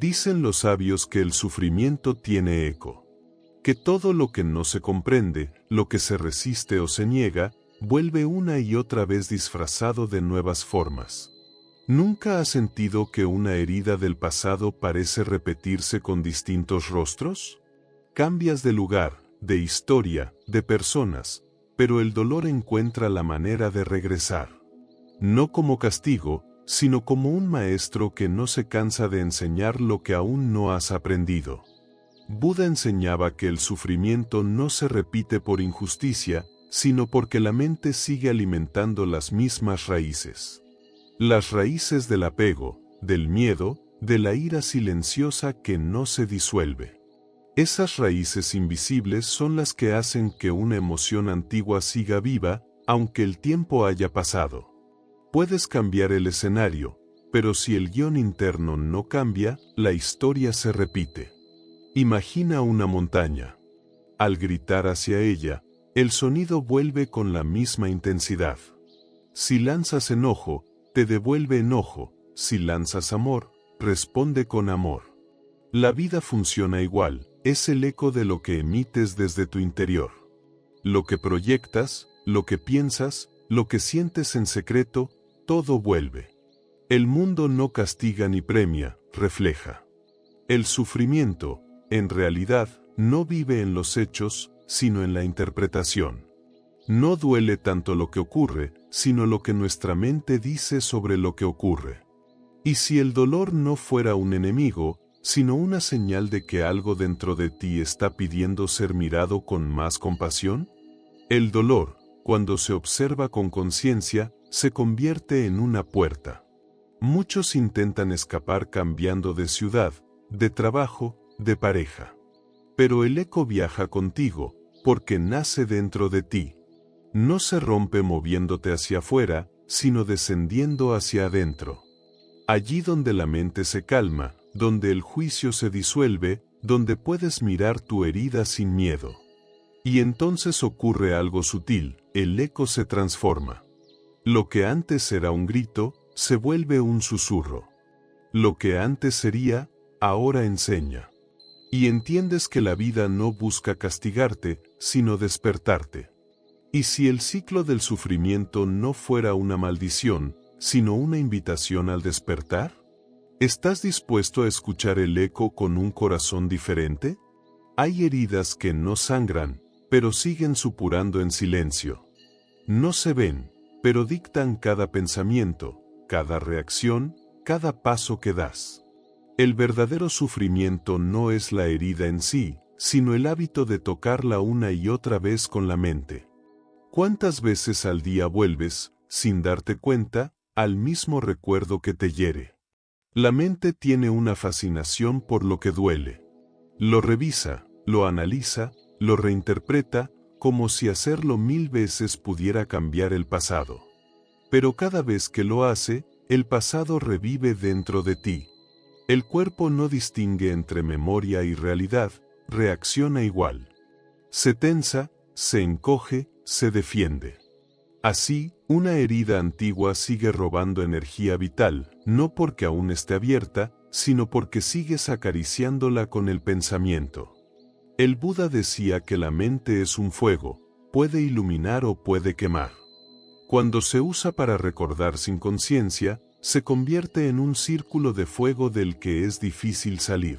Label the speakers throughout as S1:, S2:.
S1: Dicen los sabios que el sufrimiento tiene eco, que todo lo que no se comprende, lo que se resiste o se niega, vuelve una y otra vez disfrazado de nuevas formas. ¿Nunca has sentido que una herida del pasado parece repetirse con distintos rostros? Cambias de lugar, de historia, de personas, pero el dolor encuentra la manera de regresar. No como castigo, sino como un maestro que no se cansa de enseñar lo que aún no has aprendido. Buda enseñaba que el sufrimiento no se repite por injusticia, sino porque la mente sigue alimentando las mismas raíces. Las raíces del apego, del miedo, de la ira silenciosa que no se disuelve. Esas raíces invisibles son las que hacen que una emoción antigua siga viva, aunque el tiempo haya pasado. Puedes cambiar el escenario, pero si el guión interno no cambia, la historia se repite. Imagina una montaña. Al gritar hacia ella, el sonido vuelve con la misma intensidad. Si lanzas enojo, te devuelve enojo. Si lanzas amor, responde con amor. La vida funciona igual, es el eco de lo que emites desde tu interior. Lo que proyectas, lo que piensas, lo que sientes en secreto, todo vuelve. El mundo no castiga ni premia, refleja. El sufrimiento, en realidad, no vive en los hechos, sino en la interpretación. No duele tanto lo que ocurre, sino lo que nuestra mente dice sobre lo que ocurre. Y si el dolor no fuera un enemigo, sino una señal de que algo dentro de ti está pidiendo ser mirado con más compasión? El dolor, cuando se observa con conciencia, se convierte en una puerta. Muchos intentan escapar cambiando de ciudad, de trabajo, de pareja. Pero el eco viaja contigo, porque nace dentro de ti. No se rompe moviéndote hacia afuera, sino descendiendo hacia adentro. Allí donde la mente se calma, donde el juicio se disuelve, donde puedes mirar tu herida sin miedo. Y entonces ocurre algo sutil, el eco se transforma. Lo que antes era un grito, se vuelve un susurro. Lo que antes sería, ahora enseña. Y entiendes que la vida no busca castigarte, sino despertarte. Y si el ciclo del sufrimiento no fuera una maldición, sino una invitación al despertar, ¿estás dispuesto a escuchar el eco con un corazón diferente? Hay heridas que no sangran, pero siguen supurando en silencio. No se ven, pero dictan cada pensamiento, cada reacción, cada paso que das. El verdadero sufrimiento no es la herida en sí, sino el hábito de tocarla una y otra vez con la mente. ¿Cuántas veces al día vuelves, sin darte cuenta, al mismo recuerdo que te hiere? La mente tiene una fascinación por lo que duele. Lo revisa, lo analiza, lo reinterpreta, como si hacerlo 1000 veces pudiera cambiar el pasado. Pero cada vez que lo hace, el pasado revive dentro de ti. El cuerpo no distingue entre memoria y realidad, reacciona igual. Se tensa, se encoge, se defiende. Así, una herida antigua sigue robando energía vital, no porque aún esté abierta, sino porque sigues acariciándola con el pensamiento. El Buda decía que la mente es un fuego, puede iluminar o puede quemar. Cuando se usa para recordar sin conciencia, se convierte en un círculo de fuego del que es difícil salir.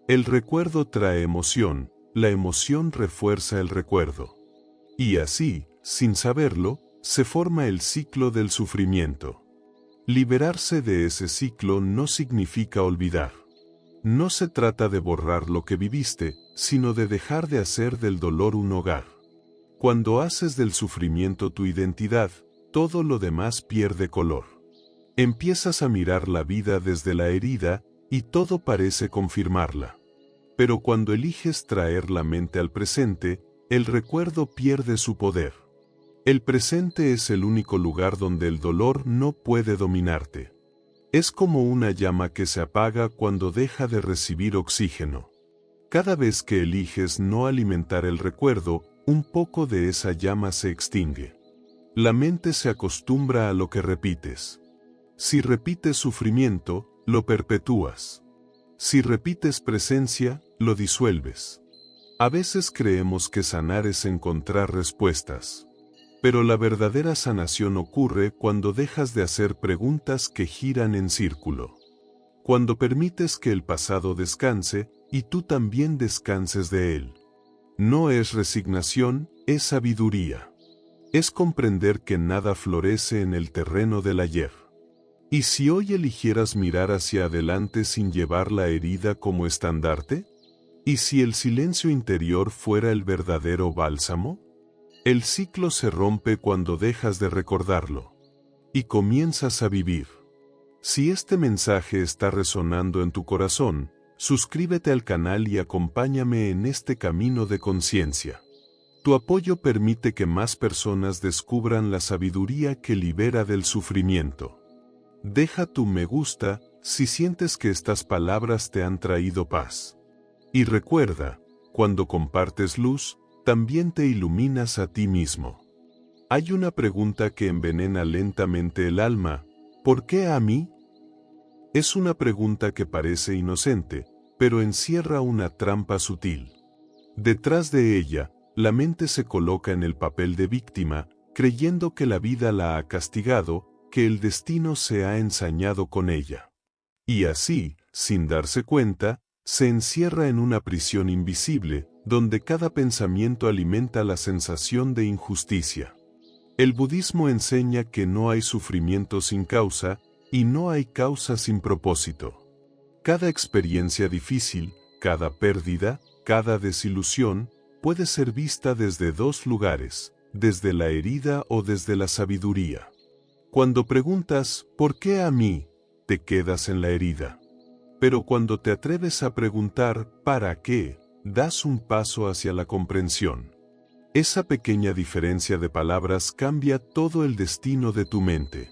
S1: El recuerdo trae emoción, la emoción refuerza el recuerdo. Y así, sin saberlo, se forma el ciclo del sufrimiento. Liberarse de ese ciclo no significa olvidar. No se trata de borrar lo que viviste, sino de dejar de hacer del dolor un hogar. Cuando haces del sufrimiento tu identidad, todo lo demás pierde color. Empiezas a mirar la vida desde la herida, y todo parece confirmarla. Pero cuando eliges traer la mente al presente, el recuerdo pierde su poder. El presente es el único lugar donde el dolor no puede dominarte. Es como una llama que se apaga cuando deja de recibir oxígeno. Cada vez que eliges no alimentar el recuerdo, un poco de esa llama se extingue. La mente se acostumbra a lo que repites. Si repites sufrimiento, lo perpetúas. Si repites presencia, lo disuelves. A veces creemos que sanar es encontrar respuestas. Pero la verdadera sanación ocurre cuando dejas de hacer preguntas que giran en círculo. Cuando permites que el pasado descanse, y tú también descanses de él. No es resignación, es sabiduría. Es comprender que nada florece en el terreno del ayer. ¿Y si hoy eligieras mirar hacia adelante sin llevar la herida como estandarte? ¿Y si el silencio interior fuera el verdadero bálsamo? El ciclo se rompe cuando dejas de recordarlo. Y comienzas a vivir. Si este mensaje está resonando en tu corazón, suscríbete al canal y acompáñame en este camino de conciencia. Tu apoyo permite que más personas descubran la sabiduría que libera del sufrimiento. Deja tu me gusta si sientes que estas palabras te han traído paz. Y recuerda, cuando compartes luz, también te iluminas a ti mismo. Hay una pregunta que envenena lentamente el alma: ¿por qué a mí? Es una pregunta que parece inocente, pero encierra una trampa sutil. Detrás de ella, la mente se coloca en el papel de víctima, creyendo que la vida la ha castigado, que el destino se ha ensañado con ella. Y así, sin darse cuenta, se encierra en una prisión invisible, donde cada pensamiento alimenta la sensación de injusticia. El budismo enseña que no hay sufrimiento sin causa, y no hay causa sin propósito. Cada experiencia difícil, cada pérdida, cada desilusión, puede ser vista desde dos lugares, desde la herida o desde la sabiduría. Cuando preguntas, ¿por qué a mí?, te quedas en la herida. Pero cuando te atreves a preguntar, ¿para qué?, das un paso hacia la comprensión. Esa pequeña diferencia de palabras cambia todo el destino de tu mente.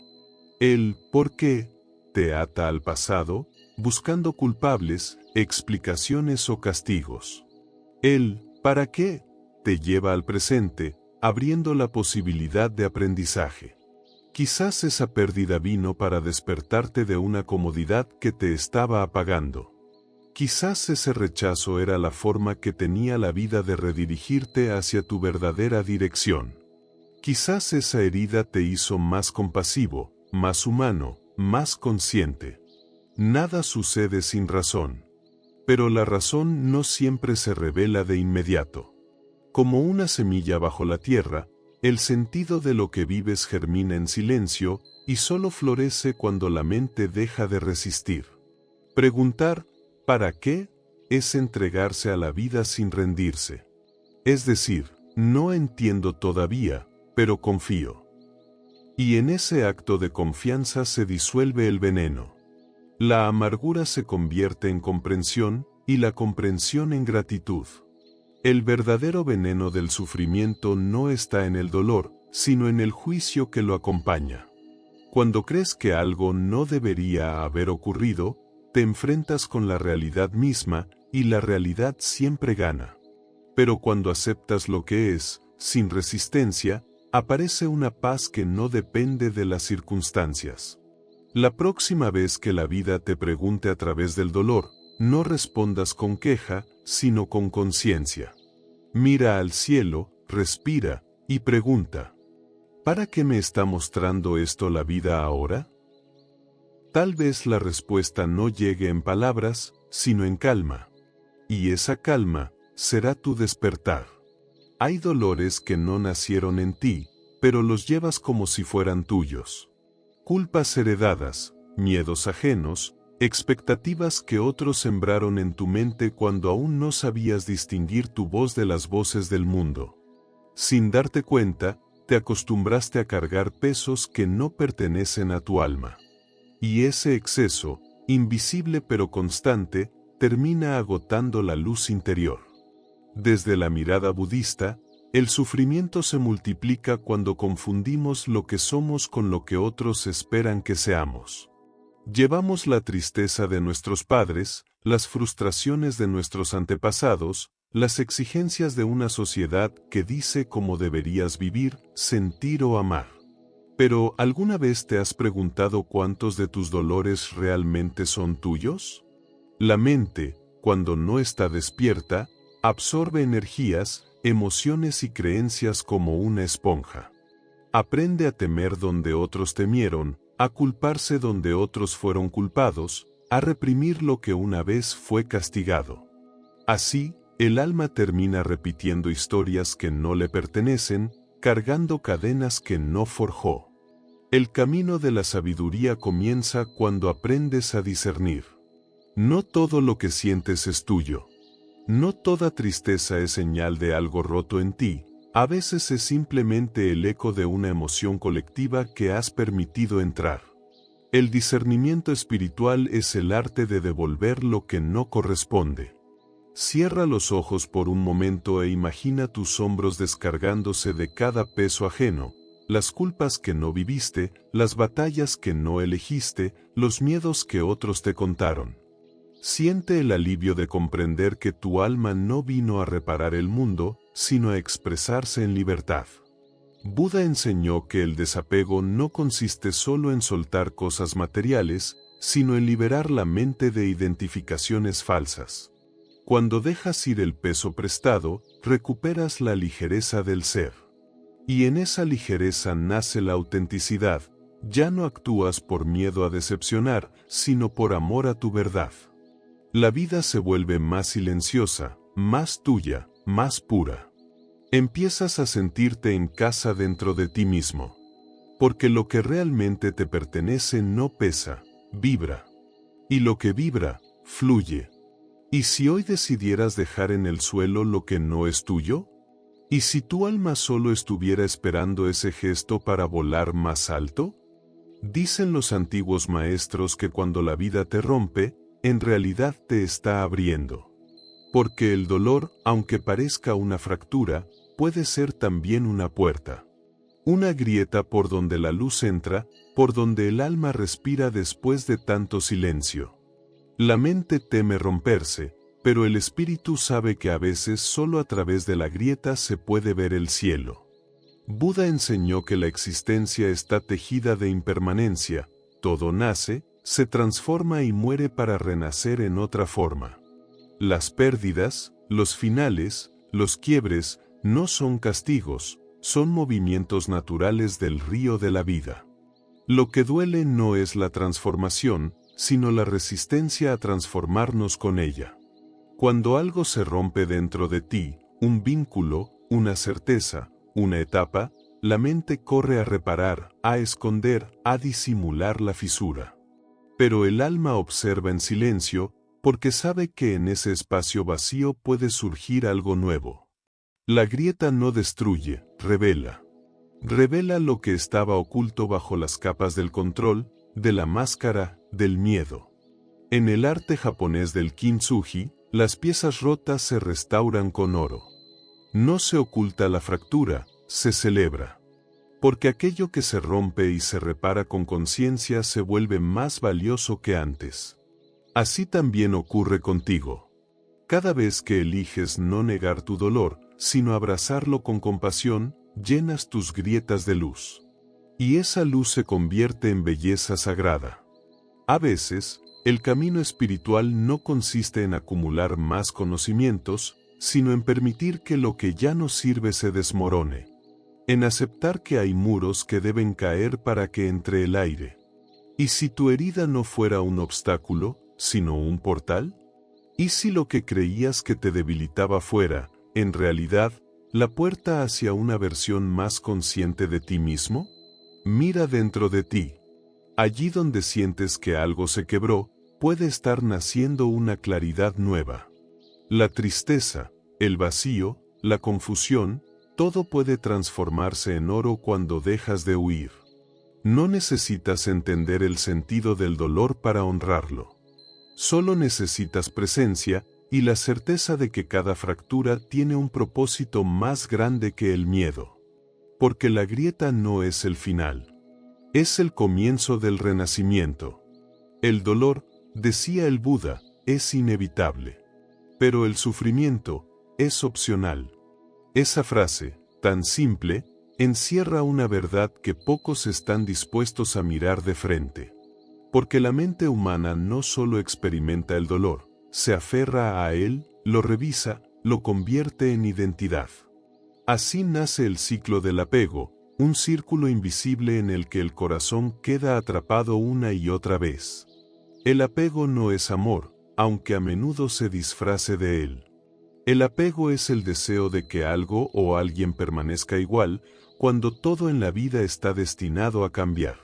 S1: El ¿por qué? Te ata al pasado, buscando culpables, explicaciones o castigos. El ¿para qué? Te lleva al presente, abriendo la posibilidad de aprendizaje. Quizás esa pérdida vino para despertarte de una comodidad que te estaba apagando. Quizás ese rechazo era la forma que tenía la vida de redirigirte hacia tu verdadera dirección. Quizás esa herida te hizo más compasivo, más humano, más consciente. Nada sucede sin razón. Pero la razón no siempre se revela de inmediato. Como una semilla bajo la tierra, el sentido de lo que vives germina en silencio, y solo florece cuando la mente deja de resistir. Preguntar, ¿para qué?, es entregarse a la vida sin rendirse. Es decir, no entiendo todavía, pero confío. Y en ese acto de confianza se disuelve el veneno. La amargura se convierte en comprensión, y la comprensión en gratitud. El verdadero veneno del sufrimiento no está en el dolor, sino en el juicio que lo acompaña. Cuando crees que algo no debería haber ocurrido, te enfrentas con la realidad misma, y la realidad siempre gana. Pero cuando aceptas lo que es, sin resistencia, aparece una paz que no depende de las circunstancias. La próxima vez que la vida te pregunte a través del dolor, no respondas con queja, sino con conciencia. Mira al cielo, respira, y pregunta: ¿para qué me está mostrando esto la vida ahora? Tal vez la respuesta no llegue en palabras, sino en calma. Y esa calma será tu despertar. Hay dolores que no nacieron en ti, pero los llevas como si fueran tuyos. Culpas heredadas, miedos ajenos, expectativas que otros sembraron en tu mente cuando aún no sabías distinguir tu voz de las voces del mundo. Sin darte cuenta, te acostumbraste a cargar pesos que no pertenecen a tu alma. Y ese exceso, invisible pero constante, termina agotando la luz interior. Desde la mirada budista, el sufrimiento se multiplica cuando confundimos lo que somos con lo que otros esperan que seamos. Llevamos la tristeza de nuestros padres, las frustraciones de nuestros antepasados, las exigencias de una sociedad que dice cómo deberías vivir, sentir o amar. Pero, ¿alguna vez te has preguntado cuántos de tus dolores realmente son tuyos? La mente, cuando no está despierta, absorbe energías, emociones y creencias como una esponja. Aprende a temer donde otros temieron, a culparse donde otros fueron culpados, a reprimir lo que una vez fue castigado. Así, el alma termina repitiendo historias que no le pertenecen, cargando cadenas que no forjó. El camino de la sabiduría comienza cuando aprendes a discernir. No todo lo que sientes es tuyo. No toda tristeza es señal de algo roto en ti, a veces es simplemente el eco de una emoción colectiva que has permitido entrar. El discernimiento espiritual es el arte de devolver lo que no corresponde. Cierra los ojos por un momento e imagina tus hombros descargándose de cada peso ajeno, las culpas que no viviste, las batallas que no elegiste, los miedos que otros te contaron. Siente el alivio de comprender que tu alma no vino a reparar el mundo, sino a expresarse en libertad. Buda enseñó que el desapego no consiste solo en soltar cosas materiales, sino en liberar la mente de identificaciones falsas. Cuando dejas ir el peso prestado, recuperas la ligereza del ser. Y en esa ligereza nace la autenticidad, ya no actúas por miedo a decepcionar, sino por amor a tu verdad. La vida se vuelve más silenciosa, más tuya, más pura. Empiezas a sentirte en casa dentro de ti mismo. Porque lo que realmente te pertenece no pesa, vibra. Y lo que vibra, fluye. ¿Y si hoy decidieras dejar en el suelo lo que no es tuyo? ¿Y si tu alma solo estuviera esperando ese gesto para volar más alto? Dicen los antiguos maestros que cuando la vida te rompe, en realidad te está abriendo. Porque el dolor, aunque parezca una fractura, puede ser también una puerta. Una grieta por donde la luz entra, por donde el alma respira después de tanto silencio. La mente teme romperse, pero el espíritu sabe que a veces solo a través de la grieta se puede ver el cielo. Buda enseñó que la existencia está tejida de impermanencia, todo nace, se transforma y muere para renacer en otra forma. Las pérdidas, los finales, los quiebres, no son castigos, son movimientos naturales del río de la vida. Lo que duele no es la transformación, sino la resistencia a transformarnos con ella. Cuando algo se rompe dentro de ti, un vínculo, una certeza, una etapa, la mente corre a reparar, a esconder, a disimular la fisura. Pero el alma observa en silencio, porque sabe que en ese espacio vacío puede surgir algo nuevo. La grieta no destruye, revela. Revela lo que estaba oculto bajo las capas del control, de la máscara, del miedo. En el arte japonés del kintsugi, las piezas rotas se restauran con oro. No se oculta la fractura, se celebra. Porque aquello que se rompe y se repara con conciencia se vuelve más valioso que antes. Así también ocurre contigo. Cada vez que eliges no negar tu dolor, sino abrazarlo con compasión, llenas tus grietas de luz. Y esa luz se convierte en belleza sagrada. A veces, el camino espiritual no consiste en acumular más conocimientos, sino en permitir que lo que ya no sirve se desmorone. En aceptar que hay muros que deben caer para que entre el aire. ¿Y si tu herida no fuera un obstáculo, sino un portal? ¿Y si lo que creías que te debilitaba fuera, en realidad, la puerta hacia una versión más consciente de ti mismo? Mira dentro de ti. Allí donde sientes que algo se quebró, puede estar naciendo una claridad nueva. La tristeza, el vacío, la confusión, todo puede transformarse en oro cuando dejas de huir. No necesitas entender el sentido del dolor para honrarlo. Solo necesitas presencia y la certeza de que cada fractura tiene un propósito más grande que el miedo. Porque la grieta no es el final. Es el comienzo del renacimiento. El dolor, decía el Buda, es inevitable. Pero el sufrimiento es opcional. Esa frase, tan simple, encierra una verdad que pocos están dispuestos a mirar de frente. Porque la mente humana no solo experimenta el dolor, se aferra a él, lo revisa, lo convierte en identidad. Así nace el ciclo del apego, un círculo invisible en el que el corazón queda atrapado una y otra vez. El apego no es amor, aunque a menudo se disfrace de él. El apego es el deseo de que algo o alguien permanezca igual, cuando todo en la vida está destinado a cambiar.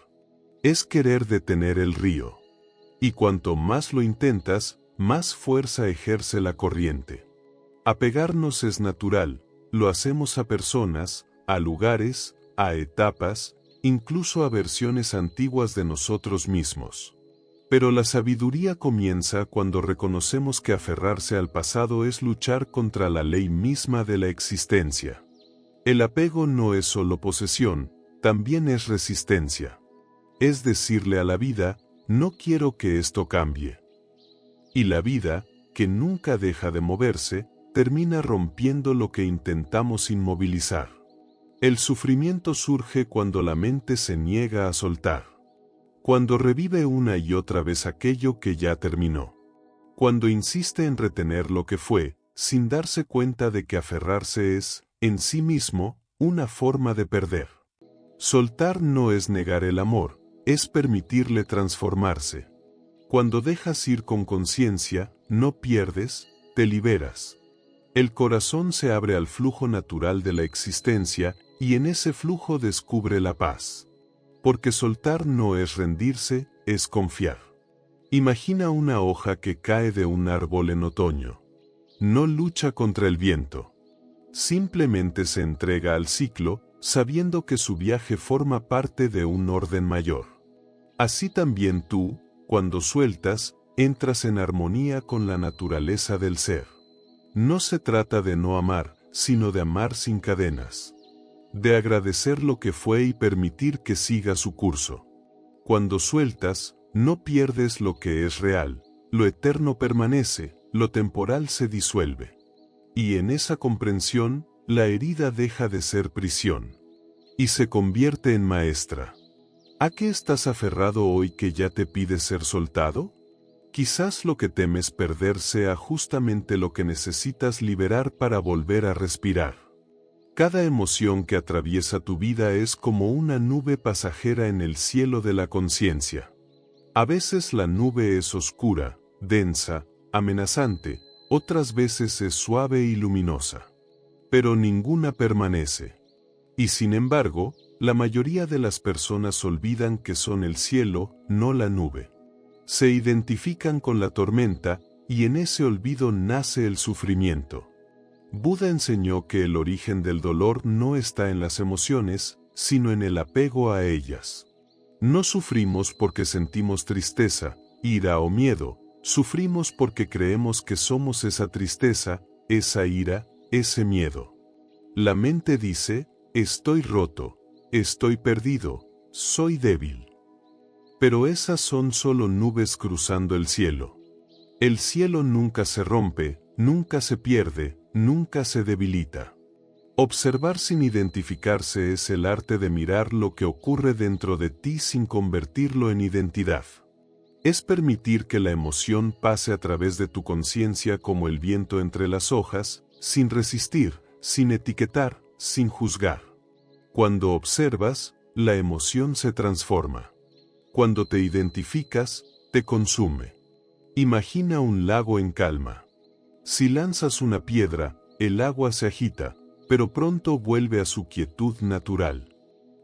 S1: Es querer detener el río. Y cuanto más lo intentas, más fuerza ejerce la corriente. Apegarnos es natural, lo hacemos a personas, a lugares, a etapas, incluso a versiones antiguas de nosotros mismos. Pero la sabiduría comienza cuando reconocemos que aferrarse al pasado es luchar contra la ley misma de la existencia. El apego no es solo posesión, también es resistencia. Es decirle a la vida, no quiero que esto cambie. Y la vida, que nunca deja de moverse, termina rompiendo lo que intentamos inmovilizar. El sufrimiento surge cuando la mente se niega a soltar. Cuando revive una y otra vez aquello que ya terminó. Cuando insiste en retener lo que fue, sin darse cuenta de que aferrarse es, en sí mismo, una forma de perder. Soltar no es negar el amor, es permitirle transformarse. Cuando dejas ir con conciencia, no pierdes, te liberas. El corazón se abre al flujo natural de la existencia, y en ese flujo descubre la paz. Porque soltar no es rendirse, es confiar. Imagina una hoja que cae de un árbol en otoño. No lucha contra el viento. Simplemente se entrega al ciclo, sabiendo que su viaje forma parte de un orden mayor. Así también tú, cuando sueltas, entras en armonía con la naturaleza del ser. No se trata de no amar, sino de amar sin cadenas. De agradecer lo que fue y permitir que siga su curso. Cuando sueltas, no pierdes lo que es real, lo eterno permanece, lo temporal se disuelve. Y en esa comprensión, la herida deja de ser prisión. Y se convierte en maestra. ¿A qué estás aferrado hoy que ya te pide ser soltado? Quizás lo que temes perder sea justamente lo que necesitas liberar para volver a respirar. Cada emoción que atraviesa tu vida es como una nube pasajera en el cielo de la conciencia. A veces la nube es oscura, densa, amenazante, otras veces es suave y luminosa. Pero ninguna permanece. Y sin embargo, la mayoría de las personas olvidan que son el cielo, no la nube. Se identifican con la tormenta, y en ese olvido nace el sufrimiento. Buda enseñó que el origen del dolor no está en las emociones, sino en el apego a ellas. No sufrimos porque sentimos tristeza, ira o miedo, sufrimos porque creemos que somos esa tristeza, esa ira, ese miedo. La mente dice, estoy roto, estoy perdido, soy débil. Pero esas son solo nubes cruzando el cielo. El cielo nunca se rompe, nunca se pierde, nunca se debilita. Observar sin identificarse es el arte de mirar lo que ocurre dentro de ti sin convertirlo en identidad. Es permitir que la emoción pase a través de tu conciencia como el viento entre las hojas, sin resistir, sin etiquetar, sin juzgar. Cuando observas, la emoción se transforma. Cuando te identificas, te consume. Imagina un lago en calma. Si lanzas una piedra, el agua se agita, pero pronto vuelve a su quietud natural.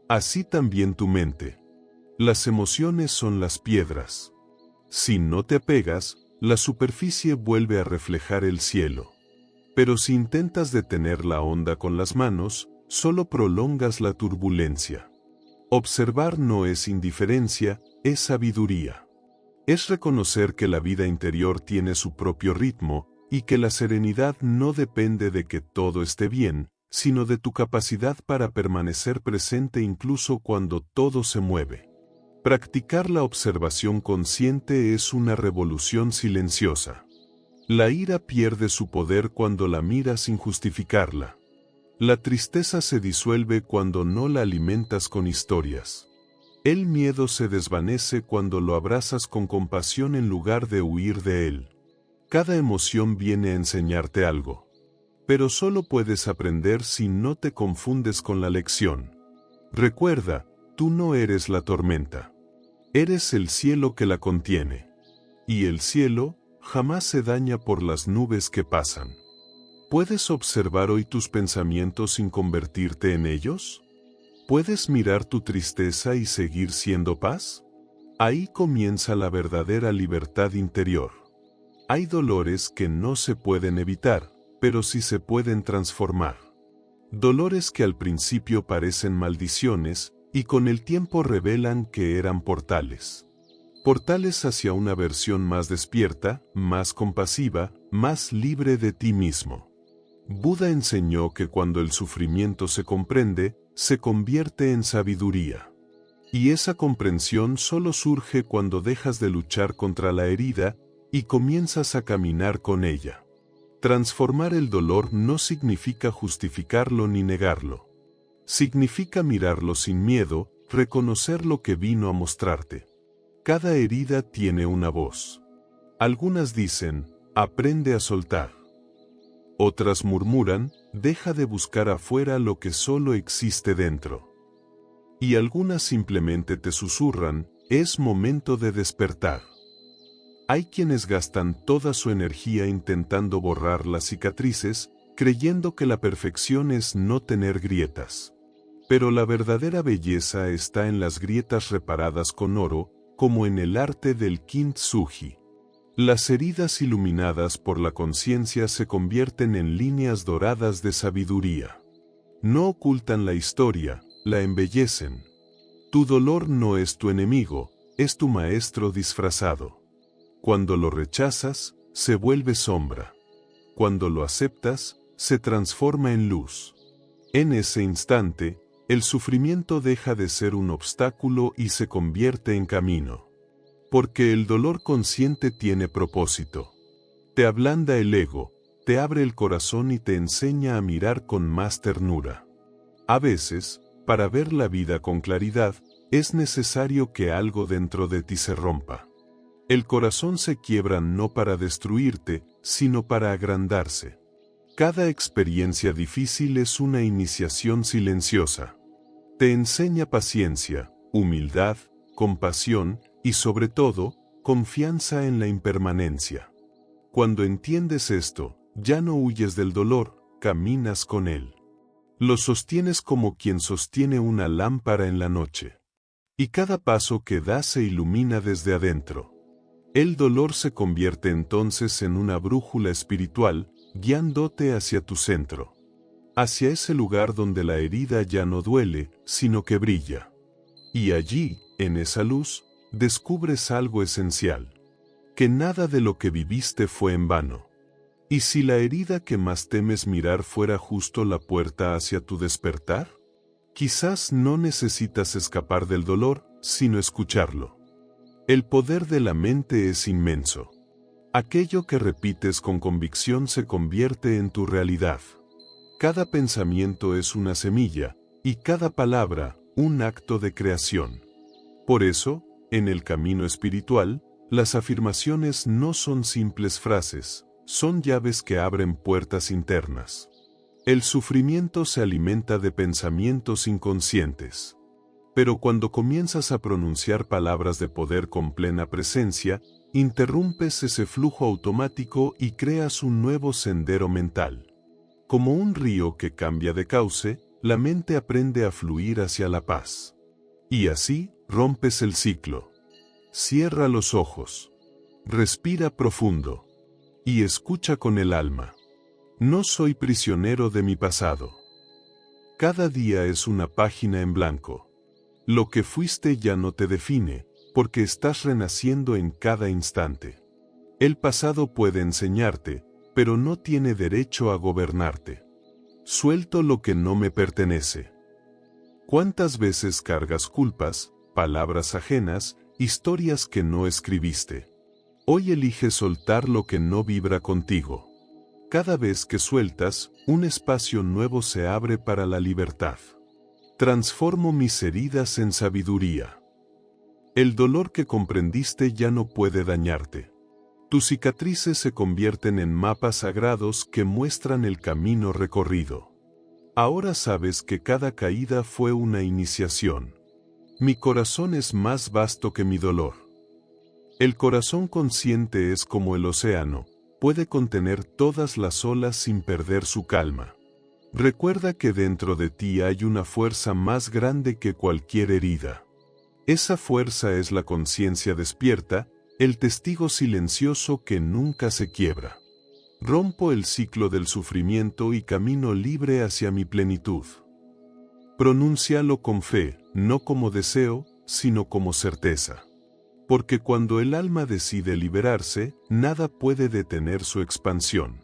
S1: Así también tu mente. Las emociones son las piedras. Si no te apegas, la superficie vuelve a reflejar el cielo. Pero si intentas detener la onda con las manos, solo prolongas la turbulencia. Observar no es indiferencia, es sabiduría. Es reconocer que la vida interior tiene su propio ritmo, y que la serenidad no depende de que todo esté bien, sino de tu capacidad para permanecer presente incluso cuando todo se mueve. Practicar la observación consciente es una revolución silenciosa. La ira pierde su poder cuando la miras sin justificarla. La tristeza se disuelve cuando no la alimentas con historias. El miedo se desvanece cuando lo abrazas con compasión en lugar de huir de él. Cada emoción viene a enseñarte algo. Pero solo puedes aprender si no te confundes con la lección. Recuerda, tú no eres la tormenta. Eres el cielo que la contiene. Y el cielo jamás se daña por las nubes que pasan. ¿Puedes observar hoy tus pensamientos sin convertirte en ellos? ¿Puedes mirar tu tristeza y seguir siendo paz? Ahí comienza la verdadera libertad interior. Hay dolores que no se pueden evitar, pero sí se pueden transformar. Dolores que al principio parecen maldiciones, y con el tiempo revelan que eran portales. Portales hacia una versión más despierta, más compasiva, más libre de ti mismo. Buda enseñó que cuando el sufrimiento se comprende, se convierte en sabiduría. Y esa comprensión solo surge cuando dejas de luchar contra la herida y comienzas a caminar con ella. Transformar el dolor no significa justificarlo ni negarlo. Significa mirarlo sin miedo, reconocer lo que vino a mostrarte. Cada herida tiene una voz. Algunas dicen, aprende a soltar. Otras murmuran, deja de buscar afuera lo que solo existe dentro. Y algunas simplemente te susurran, es momento de despertar. Hay quienes gastan toda su energía intentando borrar las cicatrices, creyendo que la perfección es no tener grietas. Pero la verdadera belleza está en las grietas reparadas con oro, como en el arte del kintsugi. Las heridas iluminadas por la conciencia se convierten en líneas doradas de sabiduría. No ocultan la historia, la embellecen. Tu dolor no es tu enemigo, es tu maestro disfrazado. Cuando lo rechazas, se vuelve sombra. Cuando lo aceptas, se transforma en luz. En ese instante, el sufrimiento deja de ser un obstáculo y se convierte en camino. Porque el dolor consciente tiene propósito. Te ablanda el ego, te abre el corazón y te enseña a mirar con más ternura. A veces, para ver la vida con claridad, es necesario que algo dentro de ti se rompa. El corazón se quiebra no para destruirte, sino para agrandarse. Cada experiencia difícil es una iniciación silenciosa. Te enseña paciencia, humildad, compasión y sobre todo, confianza en la impermanencia. Cuando entiendes esto, ya no huyes del dolor, caminas con él. Lo sostienes como quien sostiene una lámpara en la noche. Y cada paso que das se ilumina desde adentro. El dolor se convierte entonces en una brújula espiritual, guiándote hacia tu centro. Hacia ese lugar donde la herida ya no duele, sino que brilla. Y allí, en esa luz, descubres algo esencial. Que nada de lo que viviste fue en vano. ¿Y si la herida que más temes mirar fuera justo la puerta hacia tu despertar? Quizás no necesitas escapar del dolor, sino escucharlo. El poder de la mente es inmenso. Aquello que repites con convicción se convierte en tu realidad. Cada pensamiento es una semilla, y cada palabra, un acto de creación. Por eso, en el camino espiritual, las afirmaciones no son simples frases, son llaves que abren puertas internas. El sufrimiento se alimenta de pensamientos inconscientes. Pero cuando comienzas a pronunciar palabras de poder con plena presencia, interrumpes ese flujo automático y creas un nuevo sendero mental. Como un río que cambia de cauce, la mente aprende a fluir hacia la paz. Y así, rompes el ciclo. Cierra los ojos. Respira profundo. Y escucha con el alma. No soy prisionero de mi pasado. Cada día es una página en blanco. Lo que fuiste ya no te define, porque estás renaciendo en cada instante. El pasado puede enseñarte, pero no tiene derecho a gobernarte. Suelto lo que no me pertenece. ¿Cuántas veces cargas culpas, palabras ajenas, historias que no escribiste? Hoy elige soltar lo que no vibra contigo. Cada vez que sueltas, un espacio nuevo se abre para la libertad. Transformo mis heridas en sabiduría. El dolor que comprendiste ya no puede dañarte. Tus cicatrices se convierten en mapas sagrados que muestran el camino recorrido. Ahora sabes que cada caída fue una iniciación. Mi corazón es más vasto que mi dolor. El corazón consciente es como el océano, puede contener todas las olas sin perder su calma. Recuerda que dentro de ti hay una fuerza más grande que cualquier herida. Esa fuerza es la conciencia despierta, el testigo silencioso que nunca se quiebra. Rompo el ciclo del sufrimiento y camino libre hacia mi plenitud. Pronúncialo con fe, no como deseo, sino como certeza. Porque cuando el alma decide liberarse, nada puede detener su expansión.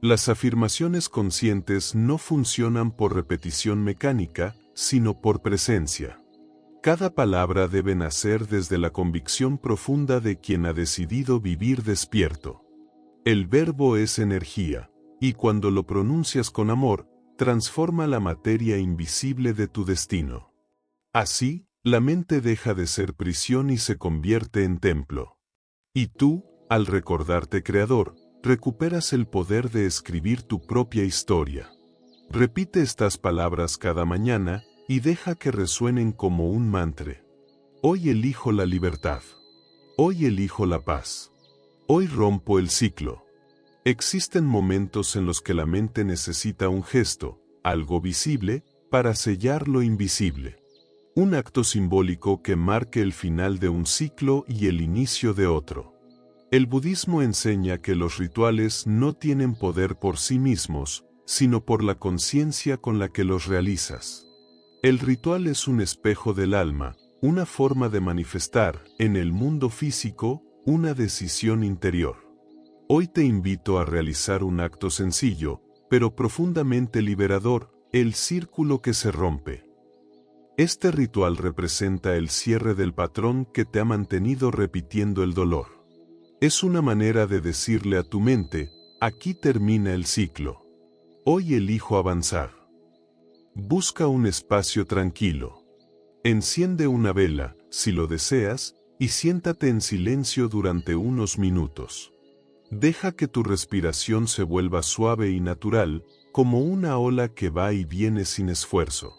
S1: Las afirmaciones conscientes no funcionan por repetición mecánica, sino por presencia. Cada palabra debe nacer desde la convicción profunda de quien ha decidido vivir despierto. El verbo es energía, y cuando lo pronuncias con amor, transforma la materia invisible de tu destino. Así, la mente deja de ser prisión y se convierte en templo. Y tú, al recordarte creador, recuperas el poder de escribir tu propia historia. Repite estas palabras cada mañana, y deja que resuenen como un mantra. Hoy elijo la libertad. Hoy elijo la paz. Hoy rompo el ciclo. Existen momentos en los que la mente necesita un gesto, algo visible, para sellar lo invisible. Un acto simbólico que marque el final de un ciclo y el inicio de otro. El budismo enseña que los rituales no tienen poder por sí mismos, sino por la conciencia con la que los realizas. El ritual es un espejo del alma, una forma de manifestar, en el mundo físico, una decisión interior. Hoy te invito a realizar un acto sencillo, pero profundamente liberador, el círculo que se rompe. Este ritual representa el cierre del patrón que te ha mantenido repitiendo el dolor. Es una manera de decirle a tu mente, aquí termina el ciclo. Hoy elijo avanzar. Busca un espacio tranquilo. Enciende una vela, si lo deseas, y siéntate en silencio durante unos minutos. Deja que tu respiración se vuelva suave y natural, como una ola que va y viene sin esfuerzo.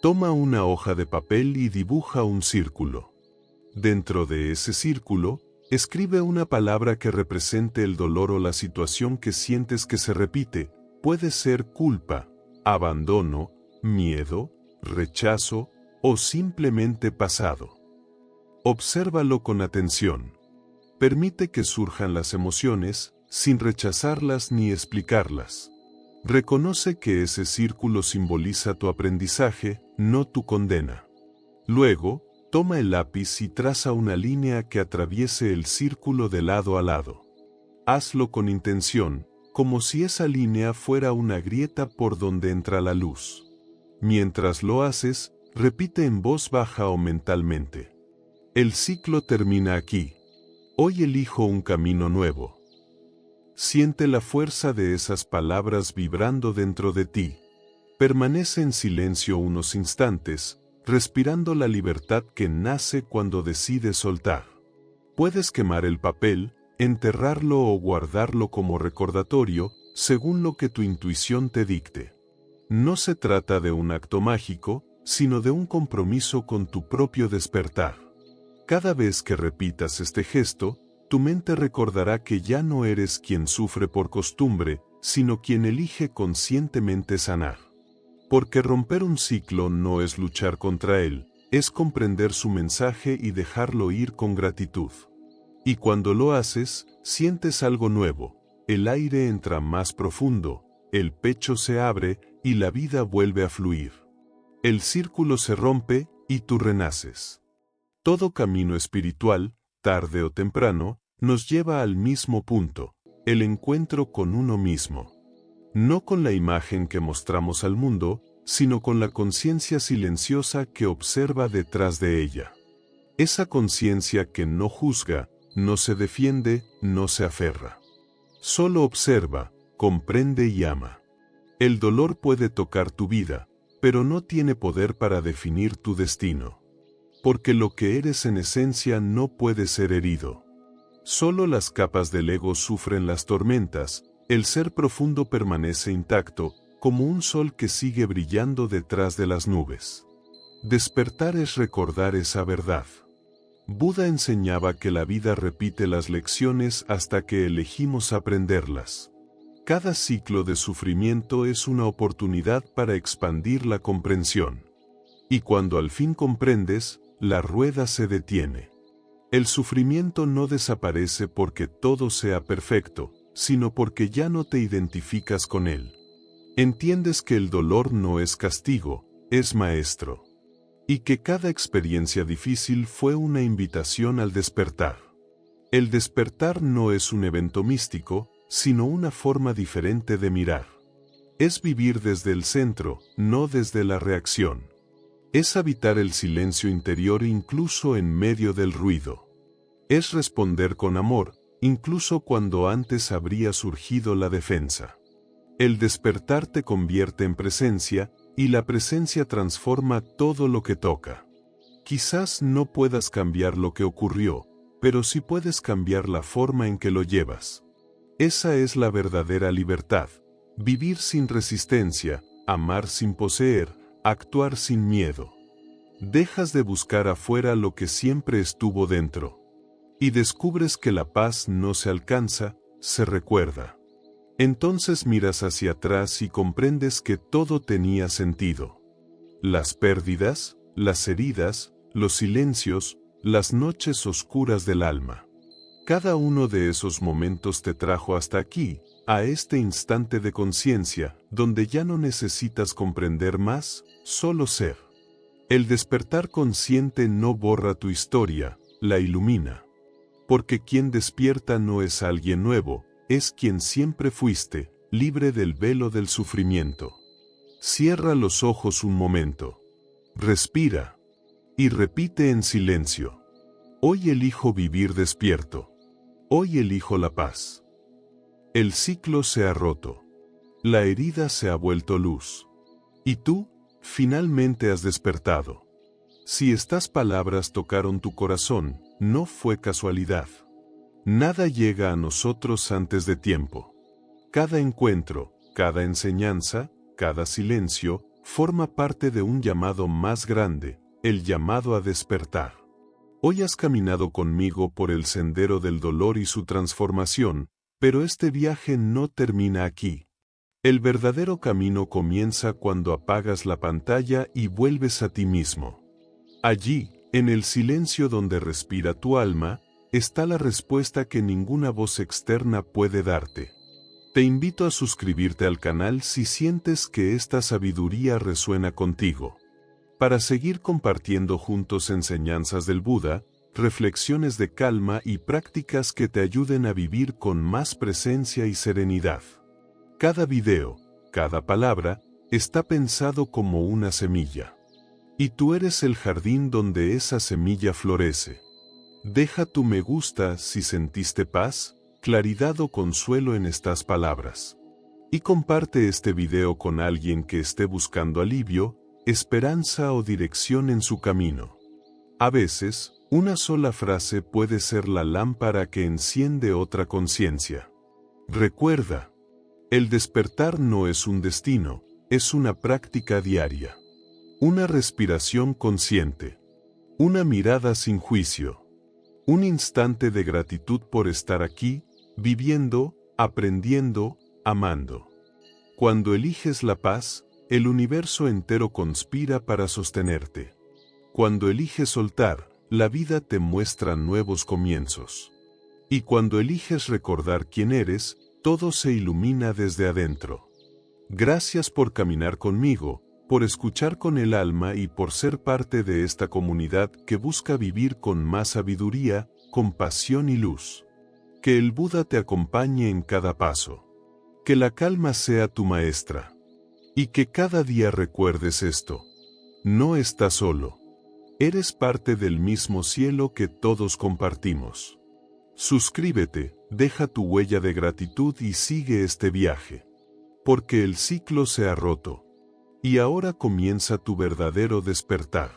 S1: Toma una hoja de papel y dibuja un círculo. Dentro de ese círculo, escribe una palabra que represente el dolor o la situación que sientes que se repite. Puede ser culpa, abandono, miedo, rechazo o simplemente pasado. Obsérvalo con atención. Permite que surjan las emociones, sin rechazarlas ni explicarlas. Reconoce que ese círculo simboliza tu aprendizaje, no tu condena. Luego, toma el lápiz y traza una línea que atraviese el círculo de lado a lado. Hazlo con intención, como si esa línea fuera una grieta por donde entra la luz. Mientras lo haces, repite en voz baja o mentalmente. El ciclo termina aquí. Hoy elijo un camino nuevo. Siente la fuerza de esas palabras vibrando dentro de ti. Permanece en silencio unos instantes, respirando la libertad que nace cuando decides soltar. Puedes quemar el papel, enterrarlo o guardarlo como recordatorio, según lo que tu intuición te dicte. No se trata de un acto mágico, sino de un compromiso con tu propio despertar. Cada vez que repitas este gesto, tu mente recordará que ya no eres quien sufre por costumbre, sino quien elige conscientemente sanar. Porque romper un ciclo no es luchar contra él, es comprender su mensaje y dejarlo ir con gratitud. Y cuando lo haces, sientes algo nuevo, el aire entra más profundo, el pecho se abre y la vida vuelve a fluir. El círculo se rompe y tú renaces. Todo camino espiritual, tarde o temprano, nos lleva al mismo punto, el encuentro con uno mismo. No con la imagen que mostramos al mundo, sino con la conciencia silenciosa que observa detrás de ella. Esa conciencia que no juzga, no se defiende, no se aferra. Solo observa, comprende y ama. El dolor puede tocar tu vida, pero no tiene poder para definir tu destino. Porque lo que eres en esencia no puede ser herido. Solo las capas del ego sufren las tormentas, el ser profundo permanece intacto, como un sol que sigue brillando detrás de las nubes. Despertar es recordar esa verdad. Buda enseñaba que la vida repite las lecciones hasta que elegimos aprenderlas. Cada ciclo de sufrimiento es una oportunidad para expandir la comprensión. Y cuando al fin comprendes, la rueda se detiene. El sufrimiento no desaparece porque todo sea perfecto, sino porque ya no te identificas con él. Entiendes que el dolor no es castigo, es maestro. Y que cada experiencia difícil fue una invitación al despertar. El despertar no es un evento místico, sino una forma diferente de mirar. Es vivir desde el centro, no desde la reacción. Es habitar el silencio interior incluso en medio del ruido. Es responder con amor, incluso cuando antes habría surgido la defensa. El despertar te convierte en presencia, y la presencia transforma todo lo que toca. Quizás no puedas cambiar lo que ocurrió, pero sí puedes cambiar la forma en que lo llevas. Esa es la verdadera libertad. Vivir sin resistencia, amar sin poseer, actuar sin miedo. Dejas de buscar afuera lo que siempre estuvo dentro. Y descubres que la paz no se alcanza, se recuerda. Entonces miras hacia atrás y comprendes que todo tenía sentido. Las pérdidas, las heridas, los silencios, las noches oscuras del alma. Cada uno de esos momentos te trajo hasta aquí, a este instante de conciencia, donde ya no necesitas comprender más, solo ser. El despertar consciente no borra tu historia, la ilumina. Porque quien despierta no es alguien nuevo, es quien siempre fuiste, libre del velo del sufrimiento. Cierra los ojos un momento. Respira. Y repite en silencio. Hoy elijo vivir despierto. Hoy elijo la paz. El ciclo se ha roto. La herida se ha vuelto luz. Y tú, finalmente has despertado. Si estas palabras tocaron tu corazón, no fue casualidad. Nada llega a nosotros antes de tiempo. Cada encuentro, cada enseñanza, cada silencio, forma parte de un llamado más grande, el llamado a despertar. Hoy has caminado conmigo por el sendero del dolor y su transformación, pero este viaje no termina aquí. El verdadero camino comienza cuando apagas la pantalla y vuelves a ti mismo. Allí, en el silencio donde respira tu alma, está la respuesta que ninguna voz externa puede darte. Te invito a suscribirte al canal si sientes que esta sabiduría resuena contigo. Para seguir compartiendo juntos enseñanzas del Buda, reflexiones de calma y prácticas que te ayuden a vivir con más presencia y serenidad. Cada video, cada palabra, está pensado como una semilla. Y tú eres el jardín donde esa semilla florece. Deja tu me gusta si sentiste paz, claridad o consuelo en estas palabras. Y comparte este video con alguien que esté buscando alivio, esperanza o dirección en su camino. A veces, una sola frase puede ser la lámpara que enciende otra conciencia. Recuerda, el despertar no es un destino, es una práctica diaria. Una respiración consciente. Una mirada sin juicio. Un instante de gratitud por estar aquí, viviendo, aprendiendo, amando. Cuando eliges la paz, el universo entero conspira para sostenerte. Cuando eliges soltar, la vida te muestra nuevos comienzos. Y cuando eliges recordar quién eres, todo se ilumina desde adentro. Gracias por caminar conmigo, por escuchar con el alma y por ser parte de esta comunidad que busca vivir con más sabiduría, compasión y luz. Que el Buda te acompañe en cada paso. Que la calma sea tu maestra. Y que cada día recuerdes esto. No estás solo. Eres parte del mismo cielo que todos compartimos. Suscríbete, deja tu huella de gratitud y sigue este viaje. Porque el ciclo se ha roto. Y ahora comienza tu verdadero despertar.